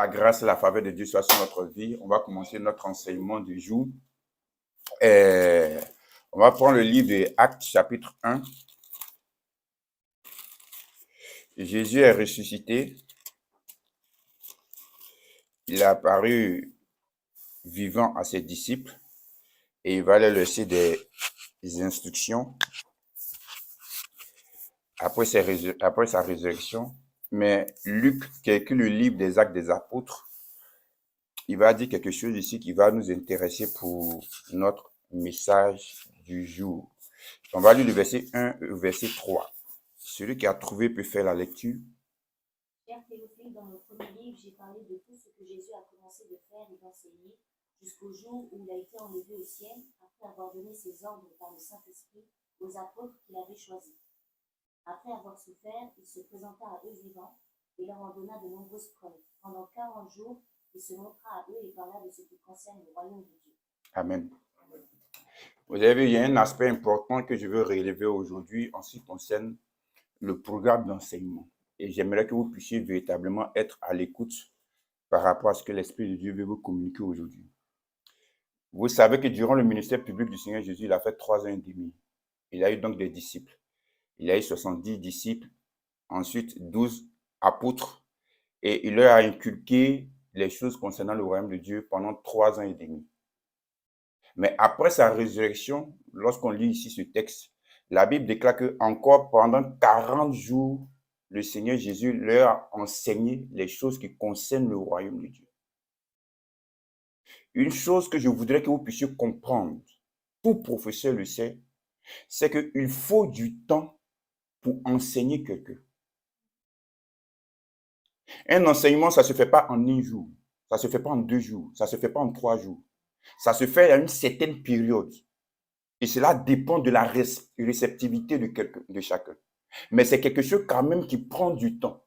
La grâce et la faveur de Dieu soient sur notre vie. On va commencer notre enseignement du jour. On va prendre le livre de Actes, chapitre 1. Jésus est ressuscité. Il est apparu vivant à ses disciples et il va leur laisser des instructions après sa résurrection. Mais Luc, qui a écrit le livre des Actes des Apôtres, il va dire quelque chose ici qui va nous intéresser pour notre message du jour. On va lire le verset 1 au verset 3. Celui qui a trouvé peut faire la lecture. Cher Théophile, dans mon premier livre, j'ai parlé de tout ce que Jésus a commencé de faire et d'enseigner jusqu'au jour où il a été enlevé au ciel, après avoir donné ses ordres par le Saint-Esprit aux apôtres qu'il avait choisis. Après avoir souffert, il se présenta à eux vivants et leur en donna de nombreuses preuves. Pendant 40 jours, il se montra à eux et parla de ce qui concerne le royaume de Dieu. Amen. Vous avez vu, il y a un aspect important que je veux relever aujourd'hui en ce qui concerne le programme d'enseignement. Et j'aimerais que vous puissiez véritablement être à l'écoute par rapport à ce que l'Esprit de Dieu veut vous communiquer aujourd'hui. Vous savez que durant le ministère public du Seigneur Jésus, il a fait 3 ans et demi. Il a eu donc des disciples. Il a eu 70 disciples, ensuite 12 apôtres, et il leur a inculqué les choses concernant le royaume de Dieu pendant 3 ans et demi. Mais après sa résurrection, lorsqu'on lit ici ce texte, la Bible déclare que encore pendant 40 jours, le Seigneur Jésus leur a enseigné les choses qui concernent le royaume de Dieu. Une chose que je voudrais que vous puissiez comprendre, tout professeur le sait, c'est qu'il faut du temps pour enseigner quelqu'un. Un enseignement, ça ne se fait pas en 1 jour, ça ne se fait pas en 2 jours, ça ne se fait pas en 3 jours. Ça se fait à une certaine période. Et cela dépend de la réceptivité de chacun. Mais c'est quelque chose quand même qui prend du temps.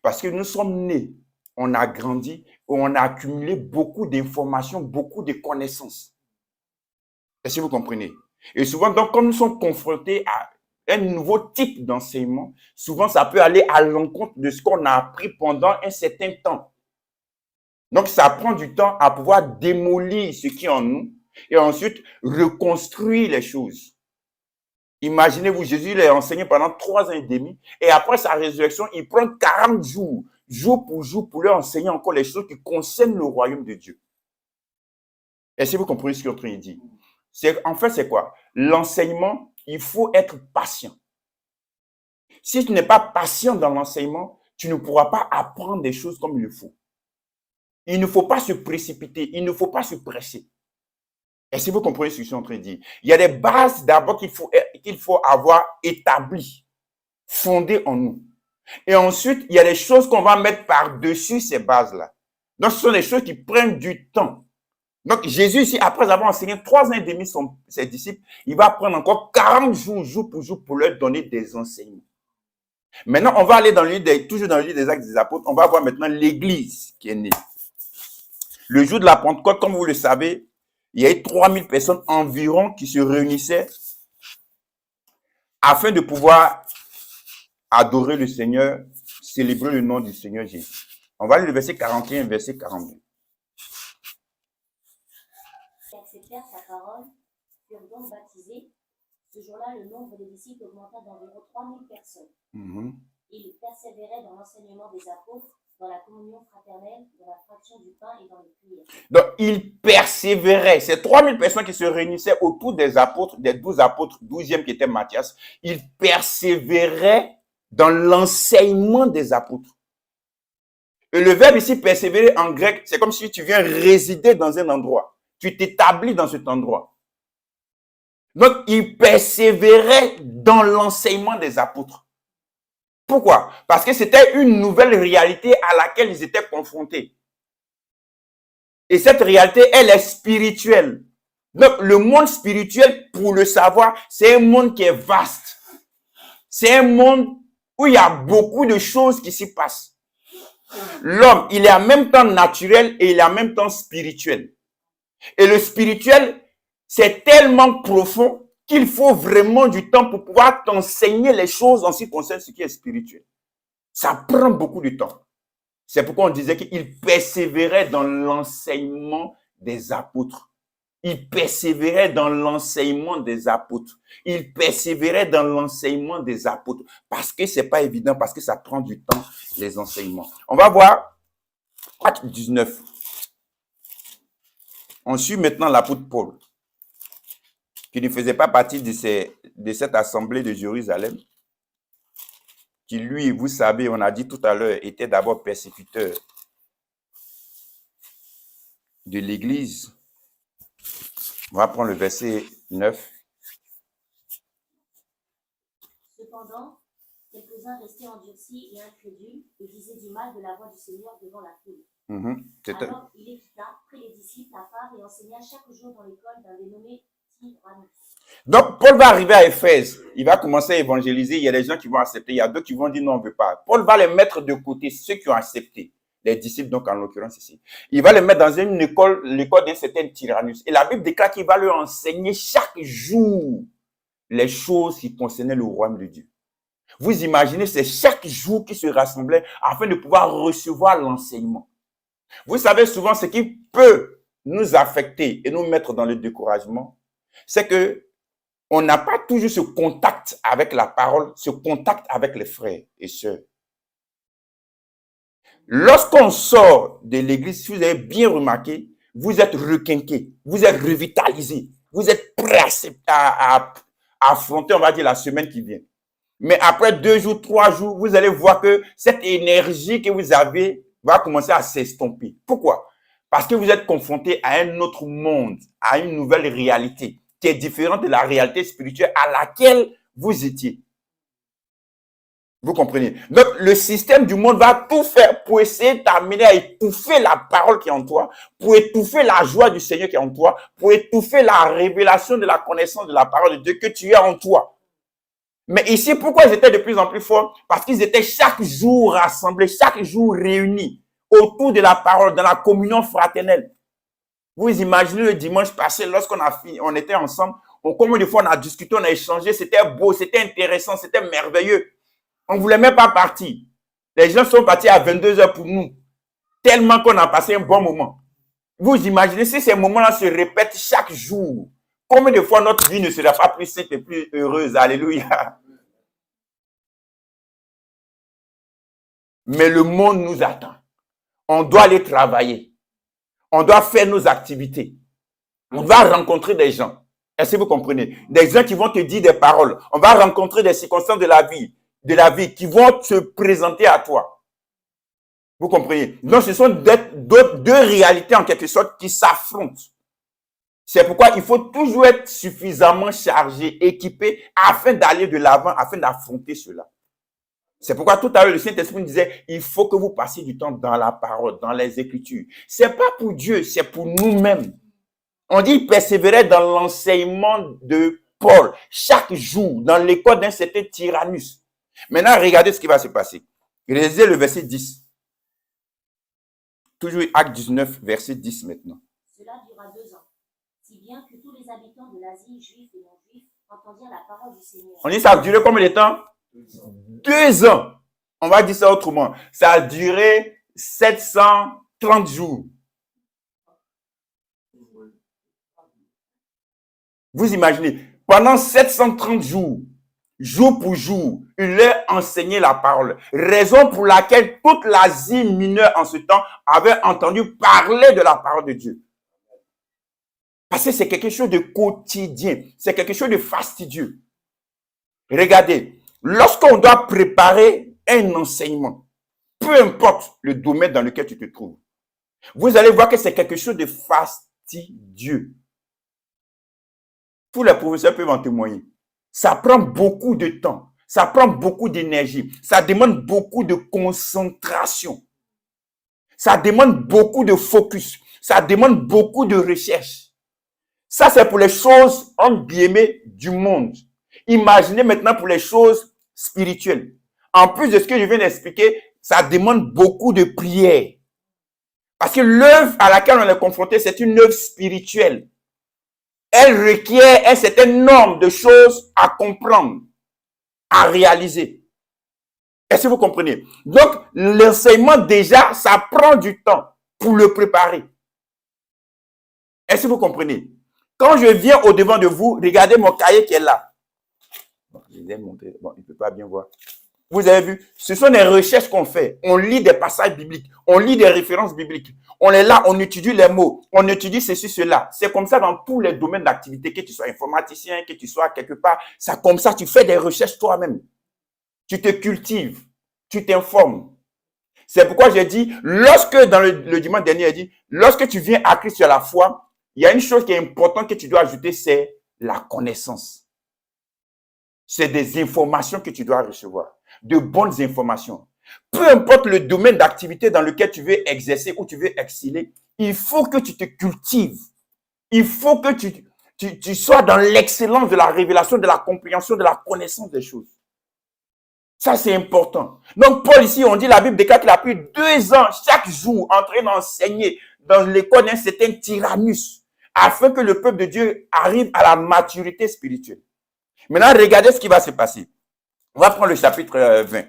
Parce que nous sommes nés, on a grandi, on a accumulé beaucoup d'informations, beaucoup de connaissances. Est-ce que vous comprenez? Et souvent, donc, comme nous sommes confrontés à un nouveau type d'enseignement, souvent ça peut aller à l'encontre de ce qu'on a appris pendant un certain temps. Donc, ça prend du temps à pouvoir démolir ce qui est en nous et ensuite reconstruire les choses. Imaginez-vous, Jésus l'a enseigné pendant 3 ans et demi et après sa résurrection, il prend 40 jours, jour pour leur enseigner encore les choses qui concernent le royaume de Dieu. Est-ce que vous comprenez ce qu'il est en train de dire? En fait, c'est quoi? L'enseignement, il faut être patient. Si tu n'es pas patient dans l'enseignement, tu ne pourras pas apprendre des choses comme il le faut. Il ne faut pas se précipiter, il ne faut pas se presser. Est-ce que vous comprenez ce que je suis en train de dire? Il y a des bases d'abord qu'il faut avoir établies, fondées en nous. Et ensuite, il y a des choses qu'on va mettre par-dessus ces bases-là. Donc, ce sont des choses qui prennent du temps. Donc, Jésus, ici, après avoir enseigné 3 ans et demi ses disciples, il va prendre encore 40 jours, jour pour leur donner des enseignements. Maintenant, on va aller toujours dans le livre des Actes des Apôtres, on va voir maintenant l'Église qui est née. Le jour de la Pentecôte, comme vous le savez, il y a eu 3000 personnes environ qui se réunissaient afin de pouvoir adorer le Seigneur, célébrer le nom du Seigneur Jésus. On va lire le verset 41 et verset 42. Qui acceptèrent sa parole furent donc baptisés. Ce jour-là, le nombre des disciples augmenta d'environ 3000 personnes. Ils persévéraient dans l'enseignement des apôtres, dans la communion fraternelle, dans la fraction du pain et dans les prières. Donc, ils persévéraient. Ces 3000 personnes qui se réunissaient autour des apôtres, des 12 apôtres, 12e qui était Matthias, ils persévéraient dans l'enseignement des apôtres. Et le verbe ici, persévérer en grec, c'est comme si tu viens résider dans un endroit. Tu t'établis dans cet endroit. Donc, ils persévéraient dans l'enseignement des apôtres. Pourquoi? Parce que c'était une nouvelle réalité à laquelle ils étaient confrontés. Et cette réalité, elle est spirituelle. Donc, le monde spirituel, pour le savoir, c'est un monde qui est vaste. C'est un monde où il y a beaucoup de choses qui s'y passent. L'homme, il est en même temps naturel et il est en même temps spirituel. Et le spirituel, c'est tellement profond qu'il faut vraiment du temps pour pouvoir t'enseigner les choses en ce qui concerne ce qui est spirituel. Ça prend beaucoup de temps. C'est pourquoi on disait qu'il persévérait dans l'enseignement des apôtres. Il persévérait dans l'enseignement des apôtres. Il persévérait dans l'enseignement des apôtres. Parce que c'est pas évident, parce que ça prend du temps, les enseignements. On va voir Acte 19. On suit maintenant l'apôtre Paul, qui ne faisait pas partie de cette assemblée de Jérusalem, qui lui, vous savez, on a dit tout à l'heure, était d'abord persécuteur de l'Église. On va prendre le verset 9. Cependant, quelques-uns restaient endurcis et incrédules et disaient du mal de la voix du Seigneur devant la foule. Alors il les quitta, prit les disciples à part et enseigna chaque jour dans l'école d'un dénommé Tyrannus. Donc, Paul va arriver à Éphèse. Il va commencer à évangéliser. Il y a des gens qui vont accepter. Il y a d'autres qui vont dire non, on ne veut pas. Paul va les mettre de côté, ceux qui ont accepté. Les disciples, donc en l'occurrence ici. Il va les mettre dans une école, l'école d'un certain Tyrannus. Et la Bible déclare qu'il va leur enseigner chaque jour les choses qui concernaient le royaume de Dieu. Vous imaginez, c'est chaque jour qu'ils se rassemblaient afin de pouvoir recevoir l'enseignement. Vous savez souvent ce qui peut nous affecter et nous mettre dans le découragement, c'est que on n'a pas toujours ce contact avec la parole, ce contact avec les frères et sœurs. Lorsqu'on sort de l'église, si vous avez bien remarqué, vous êtes requinqué, vous êtes revitalisé, vous êtes prêt à affronter, on va dire, la semaine qui vient. Mais après 2 jours, 3 jours, vous allez voir que cette énergie que vous avez va commencer à s'estomper. Pourquoi? Parce que vous êtes confronté à un autre monde, à une nouvelle réalité qui est différente de la réalité spirituelle à laquelle vous étiez. Vous comprenez? Donc, le système du monde va tout faire pour essayer d'amener à étouffer la parole qui est en toi, pour étouffer la joie du Seigneur qui est en toi, pour étouffer la révélation de la connaissance de la parole de Dieu que tu as en toi. Mais ici, pourquoi ils étaient de plus en plus forts? Parce qu'ils étaient chaque jour rassemblés, chaque jour réunis autour de la parole, dans la communion fraternelle. Vous imaginez le dimanche passé, lorsqu'on a fini, on était ensemble, combien de fois on a discuté, on a échangé, c'était beau, c'était intéressant, c'était merveilleux. On ne voulait même pas partir. Les gens sont partis à 22h pour nous, tellement qu'on a passé un bon moment. Vous imaginez si ces moments-là se répètent chaque jour, combien de fois notre vie ne sera pas plus simple et plus heureuse? Alléluia. Mais le monde nous attend. On doit aller travailler. On doit faire nos activités. On va rencontrer des gens. Est-ce que vous comprenez? Des gens qui vont te dire des paroles. On va rencontrer des circonstances de la vie qui vont se présenter à toi. Vous comprenez? Donc, ce sont deux réalités en quelque sorte qui s'affrontent. C'est pourquoi il faut toujours être suffisamment chargé, équipé, afin d'aller de l'avant, afin d'affronter cela. C'est pourquoi tout à l'heure, le Saint-Esprit nous disait, il faut que vous passiez du temps dans la parole, dans les Écritures. C'est pas pour Dieu, c'est pour nous-mêmes. On dit, il persévérait dans l'enseignement de Paul, chaque jour, dans l'école d'un certain Tyrannus. Maintenant, regardez ce qui va se passer. Lisez le verset 10. Toujours Acte 19, verset 10 maintenant. Cela dura 2 ans, si bien que tous les habitants de l'Asie, juifs et non-juifs, entendirent la parole du Seigneur. On dit, ça a duré combien de temps? 2 ans. On va dire ça autrement. Ça a duré 730 jours. Vous imaginez, pendant 730 jours, jour pour jour, il leur enseignait la parole. Raison pour laquelle toute l'Asie mineure en ce temps avait entendu parler de la parole de Dieu. Parce que c'est quelque chose de quotidien. C'est quelque chose de fastidieux. Regardez, lorsqu'on doit préparer un enseignement, peu importe le domaine dans lequel tu te trouves, vous allez voir que c'est quelque chose de fastidieux. Tous les professeurs peuvent en témoigner. Ça prend beaucoup de temps, ça prend beaucoup d'énergie, ça demande beaucoup de concentration, ça demande beaucoup de focus, ça demande beaucoup de recherche. Ça, c'est pour les choses, entre guillemets, du monde. Imaginez maintenant pour les choses spirituelles. En plus de ce que je viens d'expliquer, ça demande beaucoup de prières. Parce que l'œuvre à laquelle on est confronté, c'est une œuvre spirituelle. Elle requiert un certain nombre de choses à comprendre, à réaliser. Est-ce que vous comprenez? Donc, l'enseignement, déjà, ça prend du temps pour le préparer. Est-ce que vous comprenez? Quand je viens au-devant de vous, regardez mon cahier qui est là. Bon, je vais montrer. Bon, il ne peut pas bien voir. Vous avez vu? Ce sont des recherches qu'on fait. On lit des passages bibliques. On lit des références bibliques. On est là, on étudie les mots. On étudie ceci, cela. C'est comme ça dans tous les domaines d'activité, que tu sois informaticien, que tu sois quelque part. Ça, comme ça, tu fais des recherches toi-même. Tu te cultives. Tu t'informes. C'est pourquoi j'ai dit, lorsque, dans le dimanche dernier, j'ai dit, lorsque tu viens à Christ sur la foi, il y a une chose qui est importante que tu dois ajouter, c'est la connaissance. C'est des informations que tu dois recevoir. De bonnes informations. Peu importe le domaine d'activité dans lequel tu veux exercer ou tu veux exceller, il faut que tu te cultives. Il faut que tu sois dans l'excellence de la révélation, de la compréhension, de la connaissance des choses. Ça, c'est important. Donc, Paul, ici, on dit, la Bible déclare qu'il a pris 2 ans chaque jour en train d'enseigner dans l'école d'un certain Tyrannus, afin que le peuple de Dieu arrive à la maturité spirituelle. Maintenant, regardez ce qui va se passer. On va prendre le chapitre 20.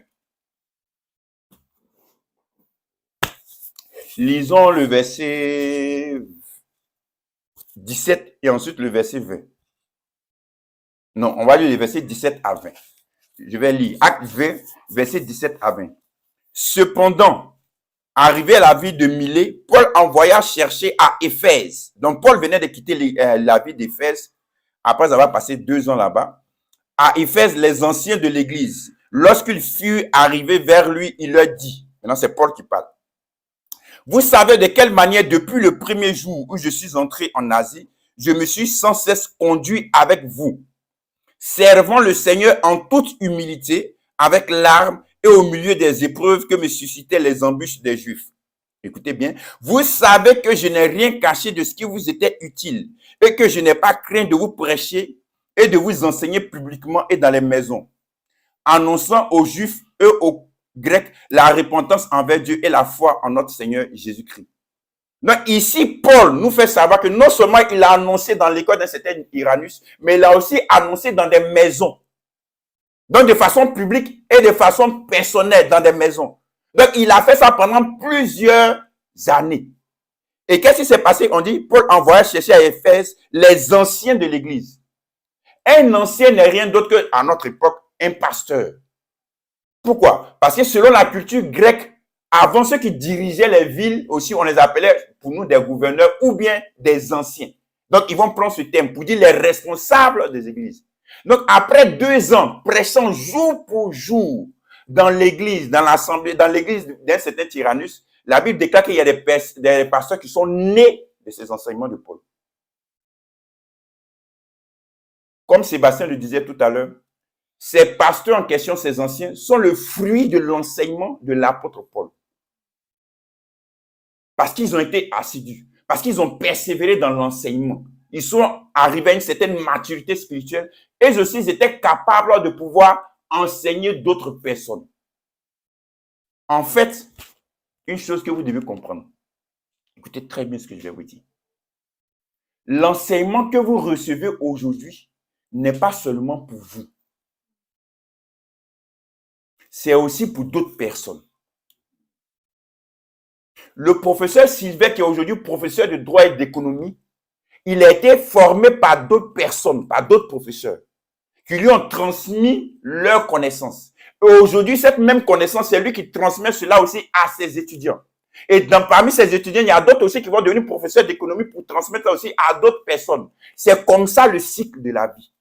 Lisons le verset 17 et ensuite le verset 20. Non, on va lire les versets 17 à 20. Je vais lire Acte 20, verset 17 à 20. Cependant, arrivé à la ville de Milet, Paul envoya chercher à Éphèse. Donc, Paul venait de quitter la ville d'Éphèse après avoir passé 2 ans là-bas. À Éphèse, les anciens de l'église. Lorsqu'ils furent arrivés vers lui, il leur dit, maintenant c'est Paul qui parle. Vous savez de quelle manière, depuis le premier jour où je suis entré en Asie, je me suis sans cesse conduit avec vous, servant le Seigneur en toute humilité, avec larmes et au milieu des épreuves que me suscitaient les embûches des Juifs. Écoutez bien, vous savez que je n'ai rien caché de ce qui vous était utile et que je n'ai pas craint de vous prêcher et de vous enseigner publiquement et dans les maisons, annonçant aux Juifs et aux Grecs la repentance envers Dieu et la foi en notre Seigneur Jésus-Christ. Donc ici, Paul nous fait savoir que non seulement il a annoncé dans l'école d'un certain Tyrannus, mais il a aussi annoncé dans des maisons. Donc de façon publique et de façon personnelle dans des maisons. Donc il a fait ça pendant plusieurs années. Et qu'est-ce qui s'est passé? On dit, Paul envoya chercher à Éphèse les anciens de l'église. Un ancien n'est rien d'autre que, à notre époque, un pasteur. Pourquoi? Parce que selon la culture grecque, avant ceux qui dirigeaient les villes aussi, on les appelait pour nous des gouverneurs ou bien des anciens. Donc, ils vont prendre ce terme pour dire les responsables des églises. Donc, après 2 ans, prêchant jour pour jour dans l'église, dans l'assemblée, dans l'église d'un certain Tyrannus, la Bible déclare qu'il y a des pasteurs qui sont nés de ces enseignements de Paul. Comme Sébastien le disait tout à l'heure, ces pasteurs en question, ces anciens, sont le fruit de l'enseignement de l'apôtre Paul. Parce qu'ils ont été assidus, parce qu'ils ont persévéré dans l'enseignement. Ils sont arrivés à une certaine maturité spirituelle et aussi ils étaient capables de pouvoir enseigner d'autres personnes. En fait, une chose que vous devez comprendre, écoutez très bien ce que je vais vous dire. L'enseignement que vous recevez aujourd'hui n'est pas seulement pour vous. C'est aussi pour d'autres personnes. Le professeur Sylvain, qui est aujourd'hui professeur de droit et d'économie, il a été formé par d'autres personnes, par d'autres professeurs, qui lui ont transmis leurs connaissances. Et aujourd'hui, cette même connaissance, c'est lui qui transmet cela aussi à ses étudiants. Et parmi ces étudiants, il y a d'autres aussi qui vont devenir professeurs d'économie pour transmettre ça aussi à d'autres personnes. C'est comme ça le cycle de la vie.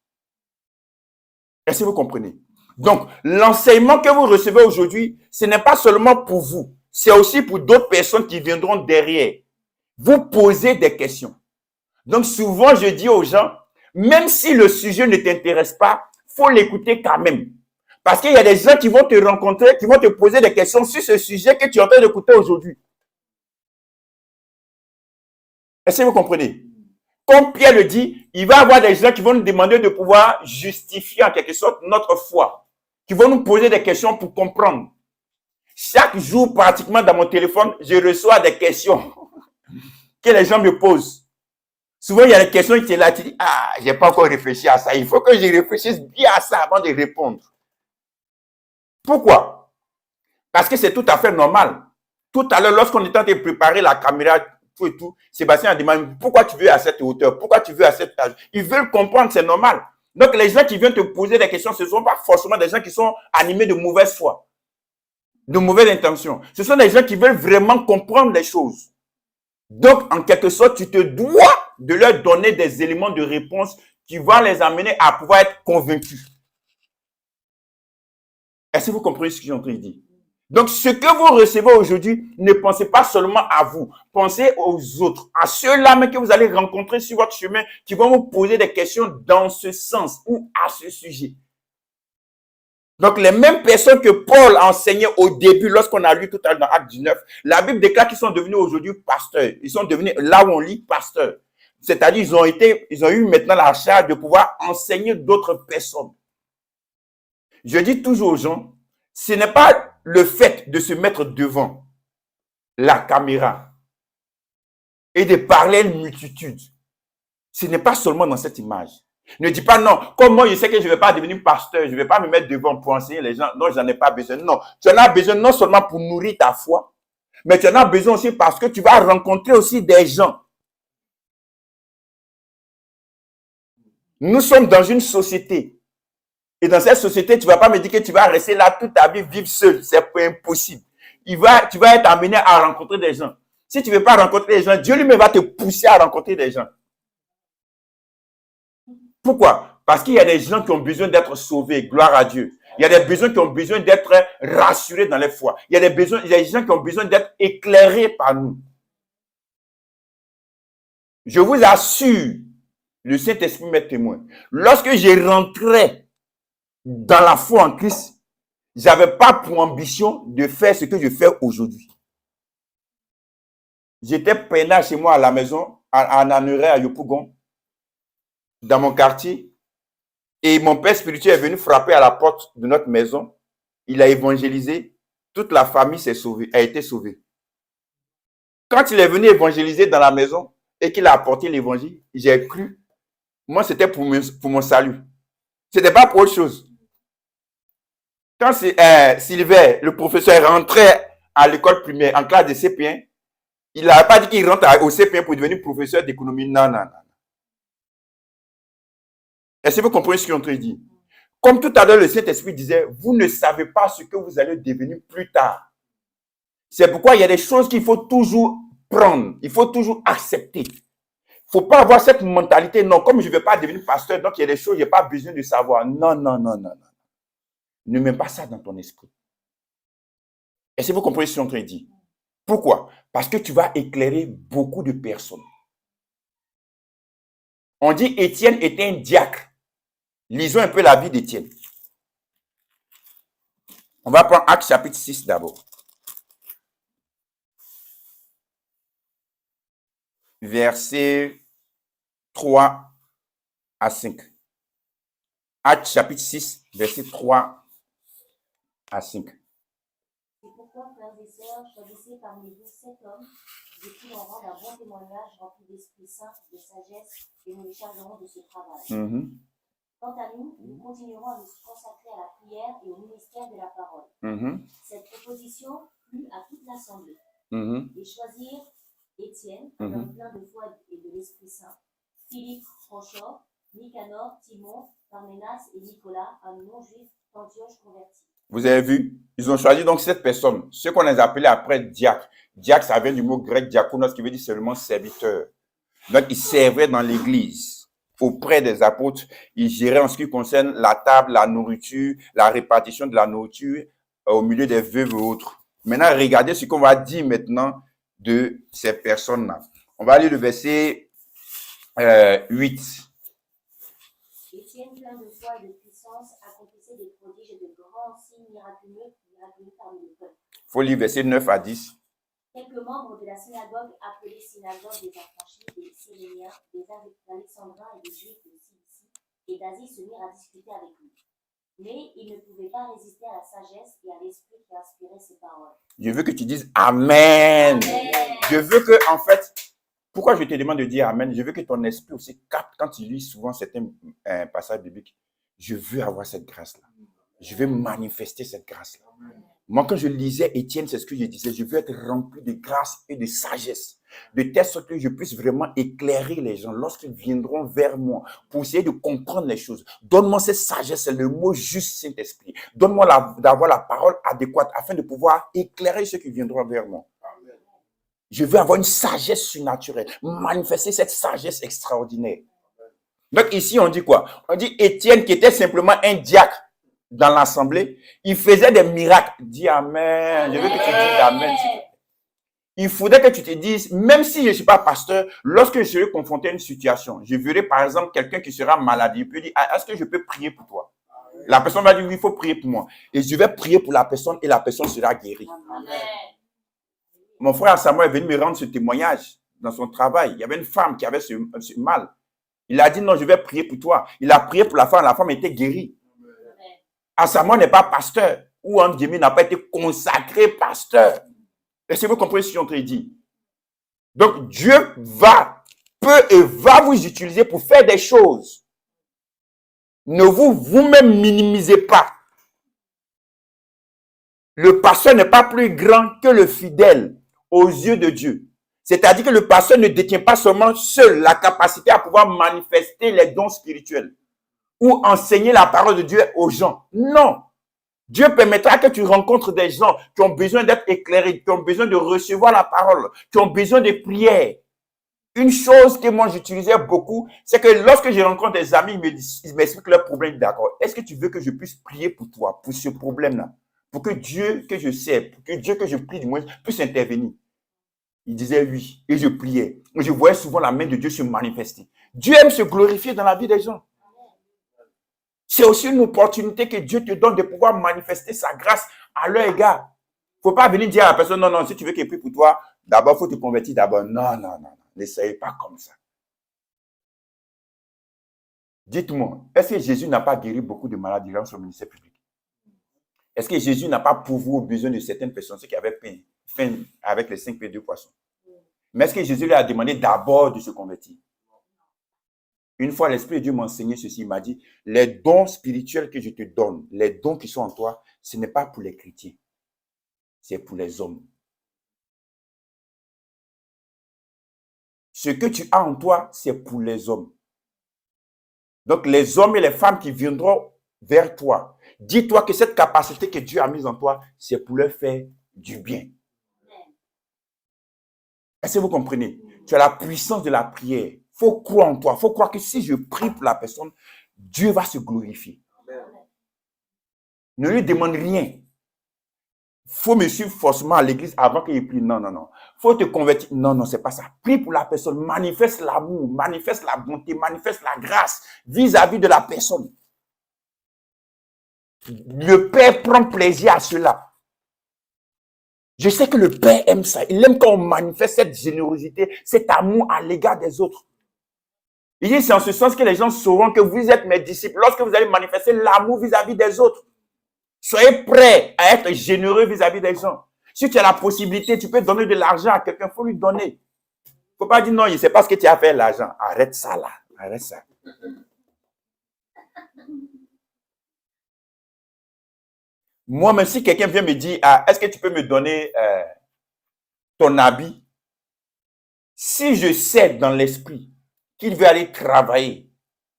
Est-ce que vous comprenez? Donc, l'enseignement que vous recevez aujourd'hui, ce n'est pas seulement pour vous, c'est aussi pour d'autres personnes qui viendront derrière. Vous posez des questions. Donc, souvent, je dis aux gens, même si le sujet ne t'intéresse pas, il faut l'écouter quand même. Parce qu'il y a des gens qui vont te rencontrer, qui vont te poser des questions sur ce sujet que tu es en train d'écouter aujourd'hui. Est-ce que vous comprenez? Comme Pierre le dit, il va y avoir des gens qui vont nous demander de pouvoir justifier en quelque sorte notre foi, qui vont nous poser des questions pour comprendre. Chaque jour, pratiquement dans mon téléphone, je reçois des questions que les gens me posent. Souvent, il y a des questions qui sont là, tu dis, ah, je n'ai pas encore réfléchi à ça. Il faut que je réfléchisse bien à ça avant de répondre. Pourquoi? Parce que c'est tout à fait normal. Tout à l'heure, lorsqu'on était en train de préparer la caméra, tout et tout, Sébastien a demandé pourquoi tu veux à cette hauteur, pourquoi tu veux à cette âge. Ils veulent comprendre, c'est normal. Donc, les gens qui viennent te poser des questions, ce ne sont pas forcément des gens qui sont animés de mauvaise foi, de mauvaises intentions. Ce sont des gens qui veulent vraiment comprendre les choses. Donc, en quelque sorte, tu te dois de leur donner des éléments de réponse qui vont les amener à pouvoir être convaincus. Est-ce que vous comprenez ce que j'ai en train de dire? Donc, ce que vous recevez aujourd'hui, ne pensez pas seulement à vous. Pensez aux autres, à ceux-là même que vous allez rencontrer sur votre chemin, qui vont vous poser des questions dans ce sens ou à ce sujet. Donc, les mêmes personnes que Paul enseignait au début, lorsqu'on a lu tout à l'heure dans Acte 19, la Bible déclare qu'ils sont devenus aujourd'hui pasteurs. Ils sont devenus, là où on lit, pasteurs. C'est-à-dire, ils ont eu maintenant la charge de pouvoir enseigner d'autres personnes. Je dis toujours aux gens, ce n'est pas le fait de se mettre devant la caméra et de parler à une multitude. Ce n'est pas seulement dans cette image. Ne dis pas non, comme moi je sais que je ne vais pas devenir pasteur, je ne vais pas me mettre devant pour enseigner les gens. Non, je n'en ai pas besoin. Non, tu en as besoin non seulement pour nourrir ta foi, mais tu en as besoin aussi parce que tu vas rencontrer aussi des gens. Nous sommes dans une société. Et dans cette société, tu ne vas pas me dire que tu vas rester là toute ta vie, vivre seul. C'est impossible. Tu vas être amené à rencontrer des gens. Si tu ne veux pas rencontrer des gens, Dieu lui-même va te pousser à rencontrer des gens. Pourquoi? Parce qu'il y a des gens qui ont besoin d'être sauvés. Gloire à Dieu. Il y a des besoins qui ont besoin d'être rassurés dans les foi. Il y a des gens qui ont besoin d'être éclairés par nous. Je vous assure, le Saint-Esprit m'est témoin. Lorsque je rentrais dans la foi en Christ, je n'avais pas pour ambition de faire ce que je fais aujourd'hui. J'étais peinard chez moi à la maison, à Nanuré, à Yopougon, dans mon quartier. Et mon père spirituel est venu frapper à la porte de notre maison. Il a évangélisé. Toute la famille s'est sauvée, a été sauvée. Quand il est venu évangéliser dans la maison et qu'il a apporté l'évangile, j'ai cru. Moi, c'était pour mon salut. Ce n'était pas pour autre chose. Quand Sylvain, le professeur, rentrait à l'école primaire en classe de CP1, il n'avait pas dit qu'il rentre au CP1 pour devenir professeur d'économie. Non, non, non. Est-ce que vous comprenez ce qu'on te dit? Comme tout à l'heure, le Saint-Esprit disait, vous ne savez pas ce que vous allez devenir plus tard. C'est pourquoi il y a des choses qu'il faut toujours prendre, il faut toujours accepter. Il ne faut pas avoir cette mentalité, non, comme je ne vais pas devenir pasteur, donc il y a des choses que je n'ai pas besoin de savoir. Non, non, non, non, non. Ne mets pas ça dans ton esprit. Est-ce que vous comprenez ce qu'on te dit? Pourquoi? Parce que tu vas éclairer beaucoup de personnes. On dit Étienne était un diacre. Lisons un peu la vie d'Étienne. On va prendre Actes chapitre 6 d'abord. Versets 3 à 5. Actes chapitre 6, versets 3 à 5. C'est pourquoi, frères et sœurs, choisissez parmi vous 7 hommes de qui l'on rende un bon témoignage rempli d'Esprit Saint, de sagesse, et nous les chargerons de ce travail. Quant à nous, nous continuerons à nous consacrer à la prière et au ministère de la parole. Cette proposition plut à toute l'assemblée. Et choisir Étienne, un homme plein de foi et de l'Esprit Saint, Philippe Prochor, Nicanor, Timon, Parménas et Nicolas, un non-juif d'Antioche converti. Vous avez vu? Ils ont choisi donc cette personne, ce qu'on les appelait après diacre. Diacre, ça vient du mot grec diakonos, qui veut dire seulement serviteur. Donc, ils servaient dans l'église, auprès des apôtres. Ils géraient en ce qui concerne la table, la nourriture, la répartition de la nourriture au milieu des veuves et autres. Maintenant, regardez ce qu'on va dire maintenant de ces personnes-là. On va lire le verset 8. Étienne, plein de foi et de puissance, accomplissait des prodiges et de grands signes miraculeux parmi le peuple. Il faut lire verset 9 à 10. Quelques membres de la synagogue, appelée synagogue des affranchis, des Cyréniens, des Alexandrins et des Juifs de Cilicie et d'Asie se mirent à discuter avec lui. Mais ils ne pouvaient pas résister à la sagesse et à l'esprit qui inspirait ses paroles. Je veux que tu dises Amen. Amen. Je veux que, en fait, pourquoi je te demande de dire Amen? Je veux que ton esprit aussi capte quand tu lis souvent certains passages bibliques. Je veux avoir cette grâce-là. Je veux manifester cette grâce-là. Moi, quand je lisais Étienne, c'est ce que je disais. Je veux être rempli de grâce et de sagesse, de telle sorte que je puisse vraiment éclairer les gens lorsqu'ils viendront vers moi pour essayer de comprendre les choses. Donne-moi cette sagesse, c'est le mot juste, Saint-Esprit. Donne-moi d'avoir la parole adéquate afin de pouvoir éclairer ceux qui viendront vers moi. Je veux avoir une sagesse surnaturelle, manifester cette sagesse extraordinaire. Donc ici, on dit quoi? On dit Étienne qui était simplement un diacre dans l'assemblée, il faisait des miracles. Dis Amen. Je veux que tu dises Amen. Il faudrait que tu te dises, même si je ne suis pas pasteur, lorsque je serai confronté à une situation, je verrai par exemple quelqu'un qui sera malade, il peut dire, est-ce que je peux prier pour toi? La personne va dire, oui, il faut prier pour moi. Et je vais prier pour la personne et la personne sera guérie. Amen. Mon frère Samuel est venu me rendre ce témoignage dans son travail. Il y avait une femme qui avait ce mal. Il a dit, non, je vais prier pour toi. Il a prié pour la femme était guérie. Samuel n'est pas pasteur, ou entre guillemets n'a pas été consacré pasteur. Est-ce que vous comprenez ce que je suis en train de dire? Donc, Dieu peut et va vous utiliser pour faire des choses. Ne vous-même minimisez pas. Le pasteur n'est pas plus grand que le fidèle aux yeux de Dieu. C'est-à-dire que le pasteur ne détient pas seulement seul la capacité à pouvoir manifester les dons spirituels ou enseigner la parole de Dieu aux gens. Non. Dieu permettra que tu rencontres des gens qui ont besoin d'être éclairés, qui ont besoin de recevoir la parole, qui ont besoin de prières. Une chose que moi j'utilisais beaucoup, c'est que lorsque je rencontre des amis, ils m'expliquent leurs problèmes. D'accord. Est-ce que tu veux que je puisse prier pour toi, pour ce problème-là? Pour que Dieu que je sais, pour que Dieu que je prie du moins, puisse intervenir. Il disait oui. Et je priais. Je voyais souvent la main de Dieu se manifester. Dieu aime se glorifier dans la vie des gens. C'est aussi une opportunité que Dieu te donne de pouvoir manifester sa grâce à leur égard. Il ne faut pas venir dire à la personne, non, si tu veux qu'il prie pour toi, d'abord, il faut te convertir d'abord. Non. N'essayez pas comme ça. Dites-moi, est-ce que Jésus n'a pas guéri beaucoup de malades durant son ministère public? Est-ce que Jésus n'a pas pourvu aux besoins de certaines personnes, ceux qui avaient faim avec les 5 pains et 2 poissons? Mais est-ce que Jésus lui a demandé d'abord de se convertir? Une fois, l'Esprit de Dieu m'a enseigné ceci. Il m'a dit, les dons spirituels que je te donne, les dons qui sont en toi, ce n'est pas pour les chrétiens. C'est pour les hommes. Ce que tu as en toi, c'est pour les hommes. Donc, les hommes et les femmes qui viendront vers toi, dis-toi que cette capacité que Dieu a mise en toi, c'est pour leur faire du bien. Est-ce que vous comprenez? Tu as la puissance de la prière. Il faut croire en toi. Il faut croire que si je prie pour la personne, Dieu va se glorifier. Ne lui demande rien. Il faut me suivre forcément à l'église avant qu'il prie. Non. Il faut te convertir. Non, c'est pas ça. Prie pour la personne. Manifeste l'amour, manifeste la bonté, manifeste la grâce vis-à-vis de la personne. Le Père prend plaisir à cela. Je sais que le Père aime ça. Il aime quand on manifeste cette générosité, cet amour à l'égard des autres. Il dit, c'est en ce sens que les gens sauront que vous êtes mes disciples lorsque vous allez manifester l'amour vis-à-vis des autres. Soyez prêts à être généreux vis-à-vis des gens. Si tu as la possibilité, tu peux donner de l'argent à quelqu'un, il faut lui donner. Il ne faut pas dire non, il ne sait pas ce que tu as fait l'argent. Arrête ça là, arrête ça. Moi, même si quelqu'un vient me dire, est-ce que tu peux me donner ton habit? Si je sais dans l'esprit qu'il veut aller travailler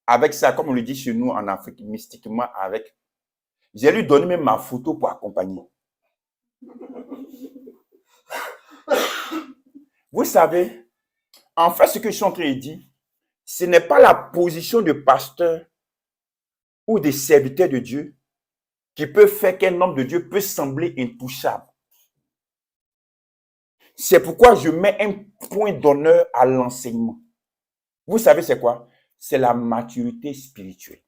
avec ça, comme on le dit chez nous en Afrique, mystiquement avec, je vais lui donner même ma photo pour accompagner. Vous savez, en fait, ce que je suis en train de dire, ce n'est pas la position de pasteur ou de serviteur de Dieu qui peut faire qu'un homme de Dieu peut sembler intouchable. C'est pourquoi je mets un point d'honneur à l'enseignement. Vous savez c'est quoi? C'est la maturité spirituelle.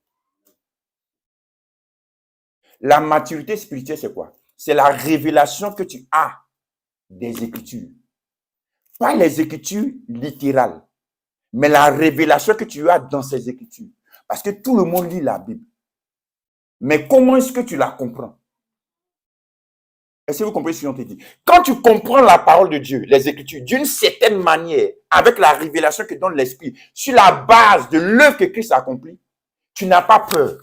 La maturité spirituelle, c'est quoi? C'est la révélation que tu as des Écritures. Pas les Écritures littérales, mais la révélation que tu as dans ces Écritures. Parce que tout le monde lit la Bible. Mais comment est-ce que tu la comprends? Est-ce que vous comprenez ce qu'on te dit? Quand tu comprends la parole de Dieu, les Écritures, d'une certaine manière, avec la révélation que donne l'Esprit, sur la base de l'œuvre que Christ a accomplie, tu n'as pas peur.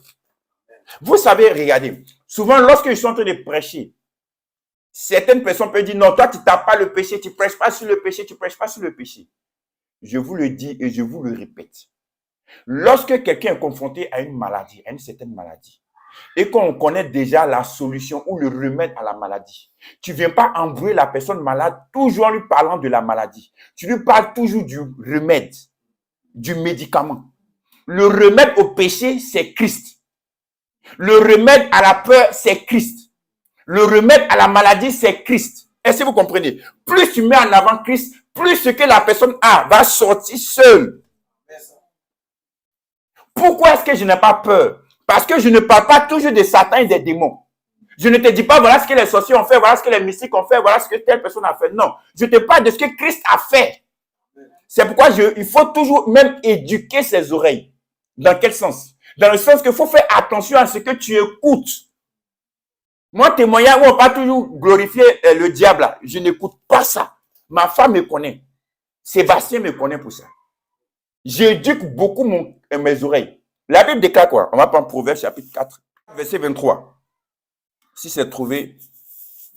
Vous savez, regardez, souvent lorsque je suis en train de prêcher, Certaines personnes peuvent dire, non, toi, tu ne tapes pas le péché, tu ne prêches pas sur le péché, tu ne prêches pas sur le péché. Je vous le dis et je vous le répète. Lorsque quelqu'un est confronté à une maladie, à une certaine maladie, et qu'on connaît déjà la solution ou le remède à la maladie, tu ne viens pas embrouiller la personne malade toujours en lui parlant de la maladie. Tu lui parles toujours du remède, du médicament. Le remède au péché, c'est Christ. Le remède à la peur, c'est Christ. Le remède à la maladie, c'est Christ. Est-ce que vous comprenez? Plus tu mets en avant Christ, plus ce que la personne a va sortir seule. Pourquoi est-ce que je n'ai pas peur? Parce que je ne parle pas toujours de Satan et des démons. Je ne te dis pas, voilà ce que les sorciers ont fait, voilà ce que les mystiques ont fait, voilà ce que telle personne a fait. Non, je te parle de ce que Christ a fait. C'est pourquoi il faut toujours même éduquer ses oreilles. Dans quel sens? Dans le sens qu'il faut faire attention à ce que tu écoutes. Moi, témoignage, on va toujours glorifier le diable. Je n'écoute pas ça. Ma femme me connaît. Sébastien me connaît pour ça. J'éduque beaucoup mes oreilles. La Bible déclare quoi? On va prendre Proverbe chapitre 4, verset 23. Si c'est trouvé.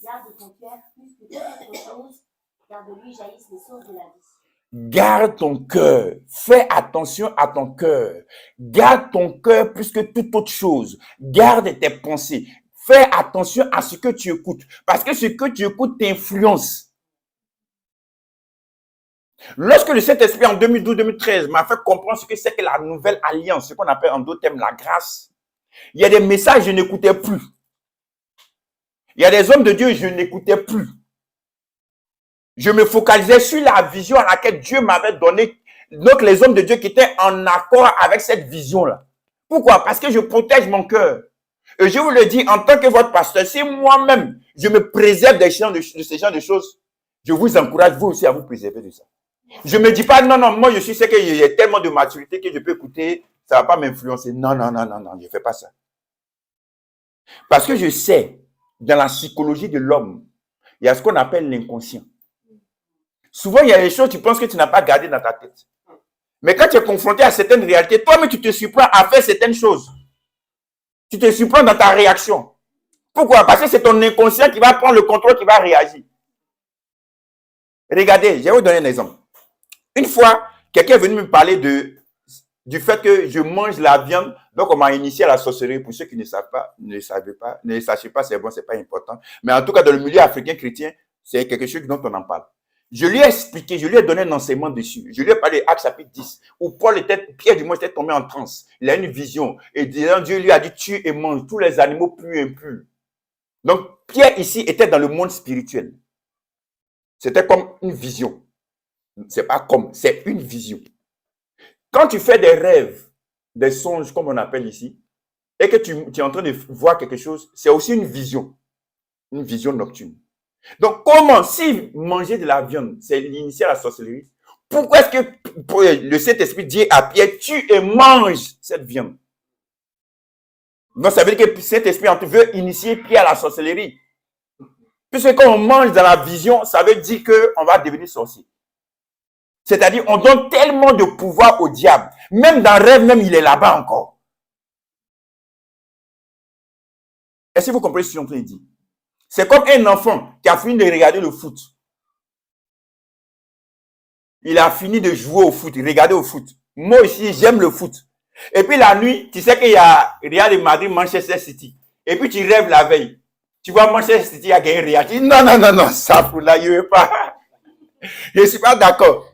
Garde ton cœur plus que toute autre chose, car de lui jaillissent les sources de la vie. Garde ton cœur. Fais attention à ton cœur. Garde ton cœur plus que toute autre chose. Garde tes pensées. Fais attention à ce que tu écoutes. Parce que ce que tu écoutes t'influence. Lorsque le Saint-Esprit en 2012-2013 m'a fait comprendre ce que c'est que la nouvelle alliance, ce qu'on appelle en d'autres termes la grâce, il y a des messages que je n'écoutais plus. Il y a des hommes de Dieu, je n'écoutais plus. Je me focalisais sur la vision à laquelle Dieu m'avait donné. Donc, les hommes de Dieu qui étaient en accord avec cette vision-là. Pourquoi? Parce que je protège mon cœur. Et je vous le dis, en tant que votre pasteur, si moi-même, je me préserve de ce genre de choses, je vous encourage, vous aussi, à vous préserver de ça. Je ne me dis pas, non, non, moi, je suis sûr qu'il y a tellement de maturité que je peux écouter, ça ne va pas m'influencer. Non, non, non, non, non, je ne fais pas ça. Parce que je sais, dans la psychologie de l'homme, il y a ce qu'on appelle l'inconscient. Souvent, il y a des choses que tu penses que tu n'as pas gardées dans ta tête. Mais quand tu es confronté à certaines réalités, toi-même, tu te surprends à faire certaines choses. Tu te surprends dans ta réaction. Pourquoi? Parce que c'est ton inconscient qui va prendre le contrôle, qui va réagir. Regardez, je vais vous donner un exemple. Une fois, quelqu'un est venu me parler du fait que je mange la viande. Donc, on m'a initié à la sorcellerie. Pour ceux qui ne savent pas, ne le sachez pas, c'est bon, c'est pas important. Mais en tout cas, dans le milieu africain chrétien, c'est quelque chose dont on en parle. Je lui ai expliqué, je lui ai donné un enseignement dessus. Je lui ai parlé d'Actes chapitre 10, où Pierre du moins était tombé en transe. Il a une vision. Et Dieu lui a dit, tue et mange tous les animaux plus impurs. Donc, Pierre ici était dans le monde spirituel. C'était comme une vision. C'est pas comme, c'est une vision. Quand tu fais des rêves, des songes, comme on appelle ici, et que tu es en train de voir quelque chose, c'est aussi une vision nocturne. Donc, comment, si manger de la viande, c'est l'initier à la sorcellerie, pourquoi est-ce que le Saint-Esprit dit à Pierre, tue et mange cette viande? Donc, ça veut dire que le Saint-Esprit veut initier Pierre à la sorcellerie. Puisque quand on mange dans la vision, ça veut dire qu'on va devenir sorcier. C'est-à-dire, on donne tellement de pouvoir au diable. Même dans le rêve, même il est là-bas encore. Est-ce que vous comprenez ce que je suis en train de dire? C'est comme un enfant qui a fini de regarder le foot. Il a fini de jouer au foot, regarder au foot. Moi aussi, j'aime le foot. Et puis la nuit, tu sais qu'il y a Real Madrid, Manchester City. Et puis tu rêves la veille. Tu vois Manchester City a gagné Real. Tu dis non, non, non, non, ça pour là, je ne veux pas. Je ne suis pas d'accord.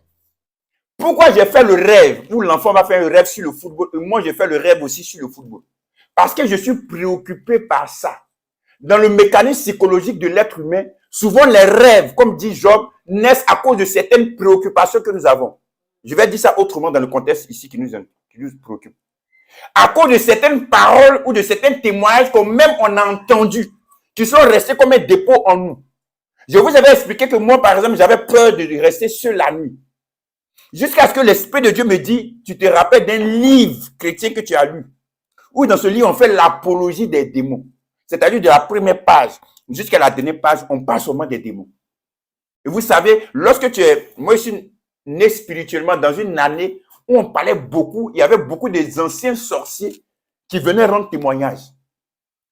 Pourquoi j'ai fait le rêve où l'enfant va faire un rêve sur le football et moi j'ai fait le rêve aussi sur le football? Parce que je suis préoccupé par ça. Dans le mécanisme psychologique de l'être humain, souvent les rêves, comme dit Job, naissent à cause de certaines préoccupations que nous avons. Je vais dire ça autrement dans le contexte ici qui nous préoccupe. À cause de certaines paroles ou de certains témoignages qu'on même on a entendus, qui sont restés comme un dépôt en nous. Je vous avais expliqué que moi, par exemple, j'avais peur de rester seul la nuit. Jusqu'à ce que l'Esprit de Dieu me dise, tu te rappelles d'un livre chrétien que tu as lu, où dans ce livre, on fait l'apologie des démons. C'est-à-dire de la première page jusqu'à la dernière page, on parle seulement des démons. Et vous savez, lorsque moi je suis né spirituellement dans une année où on parlait beaucoup, il y avait beaucoup des anciens sorciers qui venaient rendre témoignage.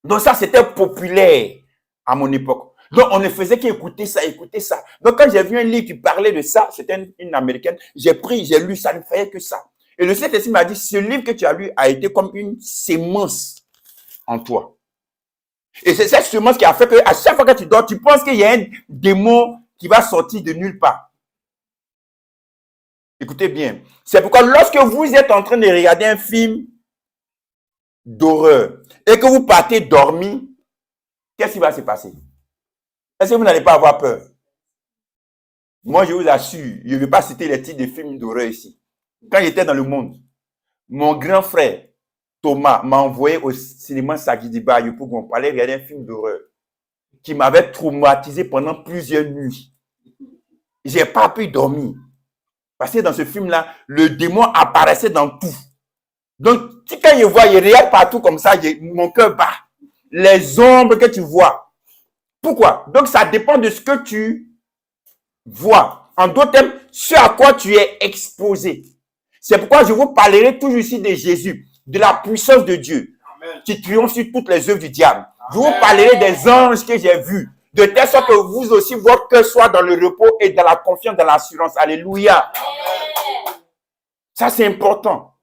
Donc ça, c'était populaire à mon époque. Donc, on ne faisait qu'écouter ça, écouter ça. Donc, quand j'ai vu un livre qui parlait de ça, c'était une américaine, j'ai lu, ça ne faisait que ça. Et le Saint-Esprit m'a dit, ce livre que tu as lu a été comme une sémence en toi. Et c'est cette semence qui a fait que à chaque fois que tu dors, tu penses qu'il y a un démon qui va sortir de nulle part. Écoutez bien. C'est pourquoi lorsque vous êtes en train de regarder un film d'horreur et que vous partez dormir, qu'est-ce qui va se passer? Est-ce que vous n'allez pas avoir peur? Moi, je vous assure, je ne vais pas citer les titres de films d'horreur ici. Quand j'étais dans le monde, mon grand frère, Thomas, m'a envoyé au cinéma Sagidiba pour aller regarder un film d'horreur qui m'avait traumatisé pendant plusieurs nuits. Je n'ai pas pu dormir. Parce que dans ce film-là, le démon apparaissait dans tout. Donc, quand je vois, il regarde partout comme ça, mon cœur bat. Les ombres que tu vois. Pourquoi? Donc, ça dépend de ce que tu vois. En d'autres termes, ce à quoi tu es exposé. C'est pourquoi je vous parlerai toujours ici de Jésus, de la puissance de Dieu, Amen, qui triomphe sur toutes les œuvres du diable. Amen. Je vous parlerai des anges que j'ai vus, de telle sorte que vous aussi, votre cœur soit dans le repos et dans la confiance, dans l'assurance. Alléluia. Amen. Ça, c'est important.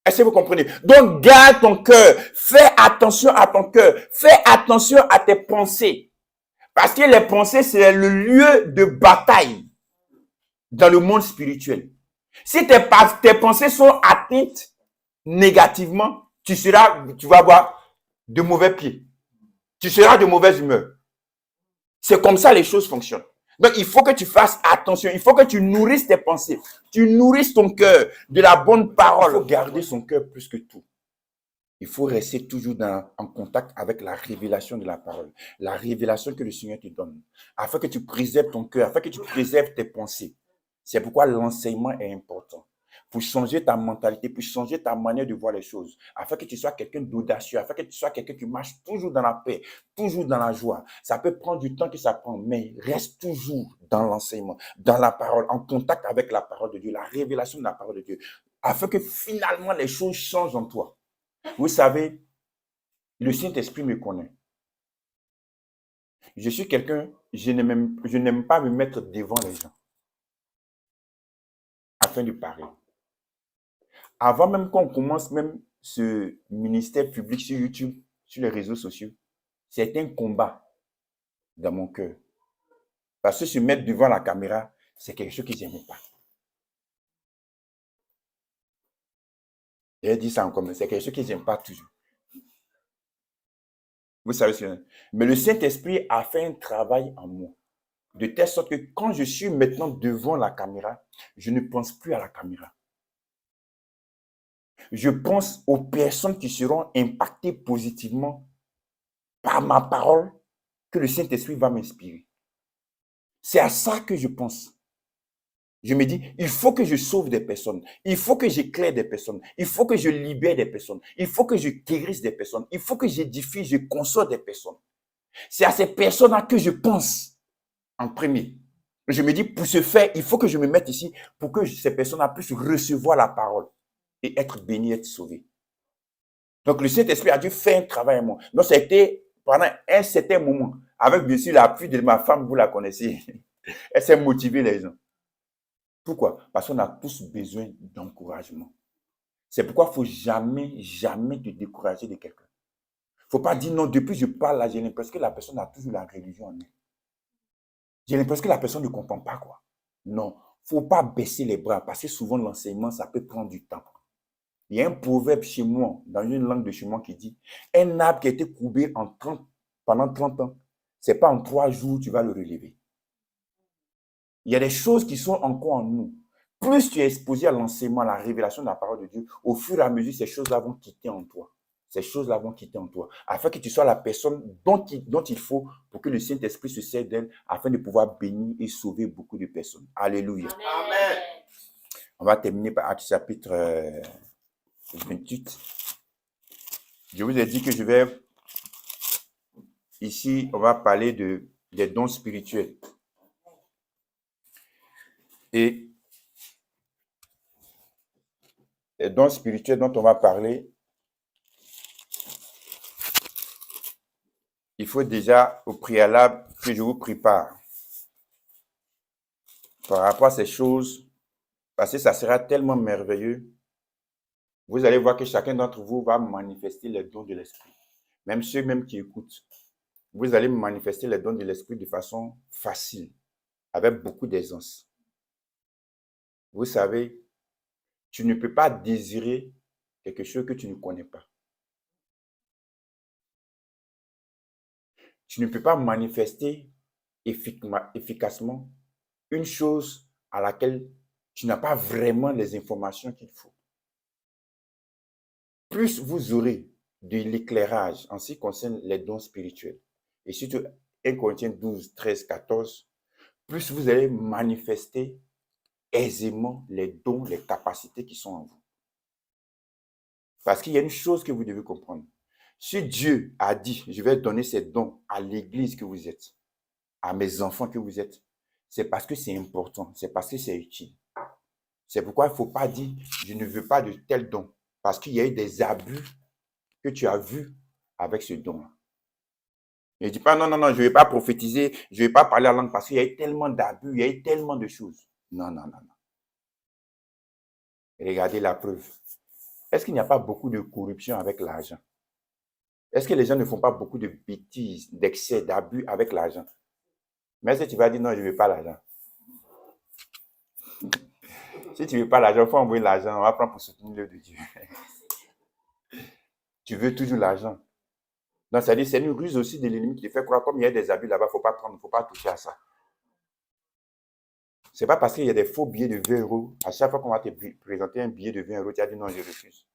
Est-ce que vous comprenez? Donc, garde ton cœur. Fais attention à ton cœur. Fais attention à tes pensées. Parce que les pensées, c'est le lieu de bataille dans le monde spirituel. Si tes pensées sont atteintes négativement, tu vas avoir de mauvais pieds. Tu seras de mauvaise humeur. C'est comme ça les choses fonctionnent. Donc, il faut que tu fasses attention. Il faut que tu nourrisses tes pensées. Tu nourrisses ton cœur de la bonne parole. Il faut garder son cœur plus que tout. Il faut rester toujours en contact avec la révélation de la parole. La révélation que le Seigneur te donne. Afin que tu préserves ton cœur, afin que tu préserves tes pensées. C'est pourquoi l'enseignement est important. Pour changer ta mentalité, pour changer ta manière de voir les choses. Afin que tu sois quelqu'un d'audacieux, afin que tu sois quelqu'un qui marche toujours dans la paix, toujours dans la joie. Ça peut prendre du temps que ça prend, mais reste toujours dans l'enseignement, dans la parole, en contact avec la parole de Dieu, la révélation de la parole de Dieu. Afin que finalement les choses changent en toi. Vous savez, le Saint-Esprit me connaît. Je suis quelqu'un, je n'aime pas me mettre devant les gens afin de parler. Avant même qu'on commence même ce ministère public sur YouTube, sur les réseaux sociaux, c'est un combat dans mon cœur. Parce que se mettre devant la caméra, c'est quelque chose que je n'aime pas. J'ai dit ça en commun, c'est quelque chose que je n'aime pas toujours. Vous savez ce que c'est. Mais le Saint-Esprit a fait un travail en moi. De telle sorte que quand je suis maintenant devant la caméra, je ne pense plus à la caméra. Je pense aux personnes qui seront impactées positivement par ma parole que le Saint-Esprit va m'inspirer. C'est à ça que je pense. Je me dis, il faut que je sauve des personnes. Il faut que j'éclaire des personnes. Il faut que je libère des personnes. Il faut que je guérisse des personnes. Il faut que j'édifie, je console des personnes. C'est à ces personnes-là que je pense en premier. Je me dis, pour ce faire, il faut que je me mette ici pour que ces personnes-là puissent recevoir la parole et être bénies, être sauvées. Donc, le Saint-Esprit a dû faire un travail à moi. Donc, ça a été pendant un certain moment, avec bien sûr l'appui de ma femme, vous la connaissez. Elle s'est motivée, les gens. Pourquoi? Parce qu'on a tous besoin d'encouragement. C'est pourquoi il ne faut jamais, jamais te décourager de quelqu'un. Il ne faut pas dire non, depuis que je parle là, j'ai l'impression que la personne a toujours la religion en elle. J'ai l'impression que la personne ne comprend pas quoi. Non, il ne faut pas baisser les bras parce que souvent l'enseignement, ça peut prendre du temps. Il y a un proverbe chez moi, dans une langue de chez moi qui dit, un arbre qui a été courbé pendant 30 ans, ce n'est pas en 3 jours que tu vas le relever. Il y a des choses qui sont encore en nous. Plus tu es exposé à l'enseignement, à la révélation de la parole de Dieu, au fur et à mesure, ces choses-là vont quitter en toi. Ces choses-là vont quitter en toi, afin que tu sois la personne dont il faut pour que le Saint-Esprit se serve d'elle, afin de pouvoir bénir et sauver beaucoup de personnes. Alléluia. Amen. On va terminer par Actes chapitre 28. Je vous ai dit que je vais, ici, on va parler des dons spirituels. Et les dons spirituels dont on va parler, il faut déjà au préalable que je vous prépare par rapport à ces choses, parce que ça sera tellement merveilleux. Vous allez voir que chacun d'entre vous va manifester les dons de l'esprit. Même ceux même qui écoutent, vous allez manifester les dons de l'esprit de façon facile, avec beaucoup d'aisance. Vous savez, tu ne peux pas désirer quelque chose que tu ne connais pas. Tu ne peux pas manifester efficacement une chose à laquelle tu n'as pas vraiment les informations qu'il faut. Plus vous aurez de l'éclairage en ce qui concerne les dons spirituels, et surtout 1 Corinthiens 12, 13, 14, plus vous allez manifester aisément les dons, les capacités qui sont en vous. Parce qu'il y a une chose que vous devez comprendre. Si Dieu a dit, je vais donner ces dons à l'église que vous êtes, à mes enfants que vous êtes, c'est parce que c'est important, c'est parce que c'est utile. C'est pourquoi il ne faut pas dire, je ne veux pas de tel don, parce qu'il y a eu des abus que tu as vus avec ce don-là. Ne dis pas, non, je ne vais pas prophétiser, je ne vais pas parler en langue, parce qu'il y a eu tellement d'abus, il y a eu tellement de choses. Non. Regardez la preuve. Est-ce qu'il n'y a pas beaucoup de corruption avec l'argent? Est-ce que les gens ne font pas beaucoup de bêtises, d'excès, d'abus avec l'argent? Mais si tu vas dire non, je ne veux pas l'argent. Si tu ne veux pas l'argent, il faut envoyer l'argent, on va prendre pour soutenir l'œuvre de Dieu. Tu veux toujours l'argent. Donc, c'est-à-dire, c'est une ruse aussi de l'ennemi qui te fait croire, comme il y a des abus là-bas, il ne faut pas prendre, il ne faut pas toucher à ça. Ce n'est pas parce qu'il y a des faux billets de 20 euros, à chaque fois qu'on va te présenter un billet de 20 euros, tu as dit non, je refuse.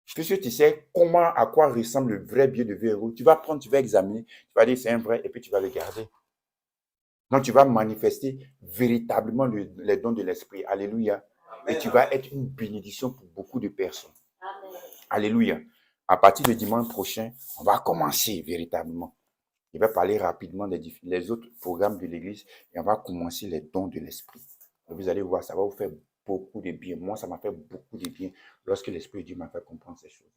Puisque tu sais à quoi ressemble le vrai billet de 20 euros, tu vas prendre, tu vas examiner, tu vas dire c'est un vrai, et puis tu vas le garder. Donc, tu vas manifester véritablement les dons de l'esprit. Alléluia. Et tu vas être une bénédiction pour beaucoup de personnes. Amen. Alléluia. À partir du dimanche prochain, on va commencer véritablement. Je vais parler rapidement des autres programmes de l'église et on va commencer les dons de l'esprit. Vous allez voir, ça va vous faire beaucoup de bien. Moi, ça m'a fait beaucoup de bien lorsque l'Esprit de Dieu m'a fait comprendre ces choses.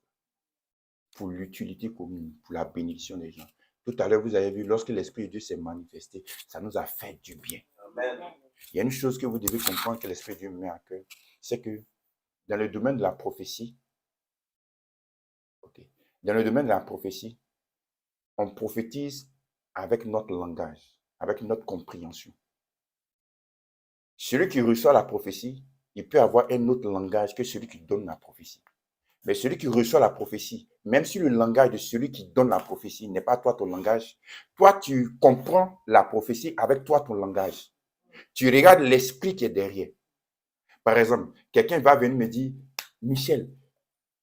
Pour l'utilité commune, pour la bénédiction des gens. Tout à l'heure, vous avez vu, lorsque l'Esprit de Dieu s'est manifesté, ça nous a fait du bien. Amen. Il y a une chose que vous devez comprendre que l'Esprit de Dieu met à cœur, c'est que dans le domaine de la prophétie, on prophétise avec notre langage, avec notre compréhension. Celui qui reçoit la prophétie, il peut avoir un autre langage que celui qui donne la prophétie. Mais celui qui reçoit la prophétie, même si le langage de celui qui donne la prophétie n'est pas toi ton langage, toi tu comprends la prophétie avec toi ton langage. Tu regardes l'esprit qui est derrière. Par exemple, quelqu'un va venir me dire, Michel,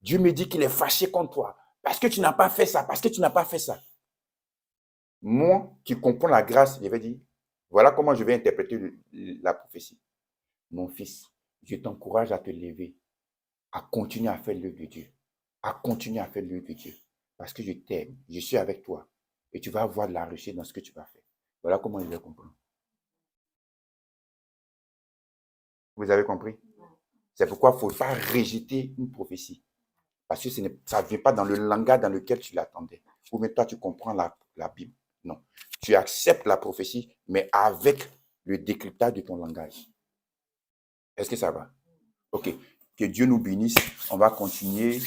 Dieu me dit qu'il est fâché contre toi parce que tu n'as pas fait ça, parce que tu n'as pas fait ça. Moi qui comprends la grâce, je vais dire, voilà comment je vais interpréter la prophétie. Mon fils, je t'encourage à te lever, à continuer à faire l'œuvre de Dieu. À continuer à faire l'œuvre de Dieu. Parce que je t'aime, je suis avec toi. Et tu vas avoir de la réussite dans ce que tu vas faire. Voilà comment je vais comprendre. Vous avez compris? C'est pourquoi il ne faut pas rejeter une prophétie. Parce que ça ne vient pas dans le langage dans lequel tu l'attendais. Ou même toi, tu comprends la Bible. Non. Tu acceptes la prophétie, mais avec le décryptage de ton langage. Est-ce que ça va? Ok. Que Dieu nous bénisse. On va continuer.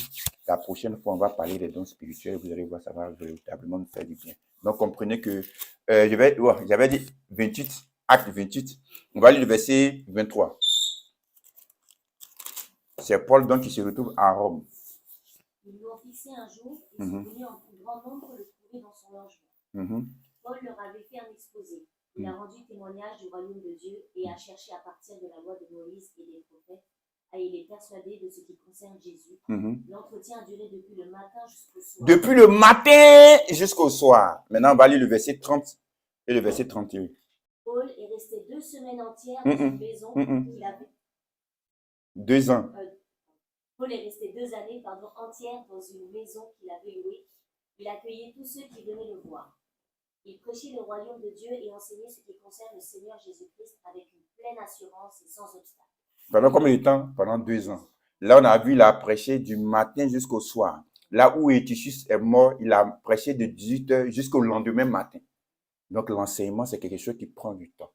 La prochaine fois, on va parler des dons spirituels. Vous allez voir, ça va véritablement nous faire du bien. Donc, comprenez que j'avais dit 28, acte 28. On va lire le verset 23. C'est Paul donc qui se retrouve à Rome. Ils lui ont fixé un jour et sont venus en grand nombre le trouver dans son logement. Paul leur avait fait un exposé. Il a rendu témoignage du royaume de Dieu et a cherché à partir de la loi de Moïse et des prophètes. Et il est persuadé de ce qui concerne Jésus. L'entretien a duré depuis le matin jusqu'au soir. Depuis le matin jusqu'au soir. Maintenant, on va lire le verset 30 et le verset 31. Paul est resté 2 semaines entières dans une maison qu'il avait. 2 ans. Paul est resté 2 années entières dans une maison qu'il avait louée. Il accueillait tous ceux qui venaient le voir. Il prêchait le royaume de Dieu et enseignait ce qui concerne le Seigneur Jésus-Christ avec une pleine assurance et sans obstacle. Pendant combien de temps? Pendant 2 ans. Là, on a vu, il a prêché du matin jusqu'au soir. là où Eutychus est mort, il a prêché de 18h jusqu'au lendemain matin. Donc, l'enseignement, c'est quelque chose qui prend du temps.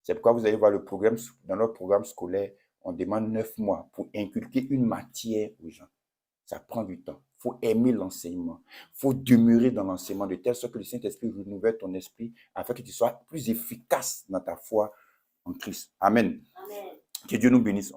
C'est pourquoi vous allez voir le programme, dans notre programme scolaire, on demande 9 mois pour inculquer une matière aux gens. Ça prend du temps. Il faut aimer l'enseignement. Il faut demeurer dans l'enseignement de telle sorte que le Saint-Esprit renouvelle ton esprit afin que tu sois plus efficace dans ta foi en Christ. Amen. Amen. Que Dieu nous bénisse.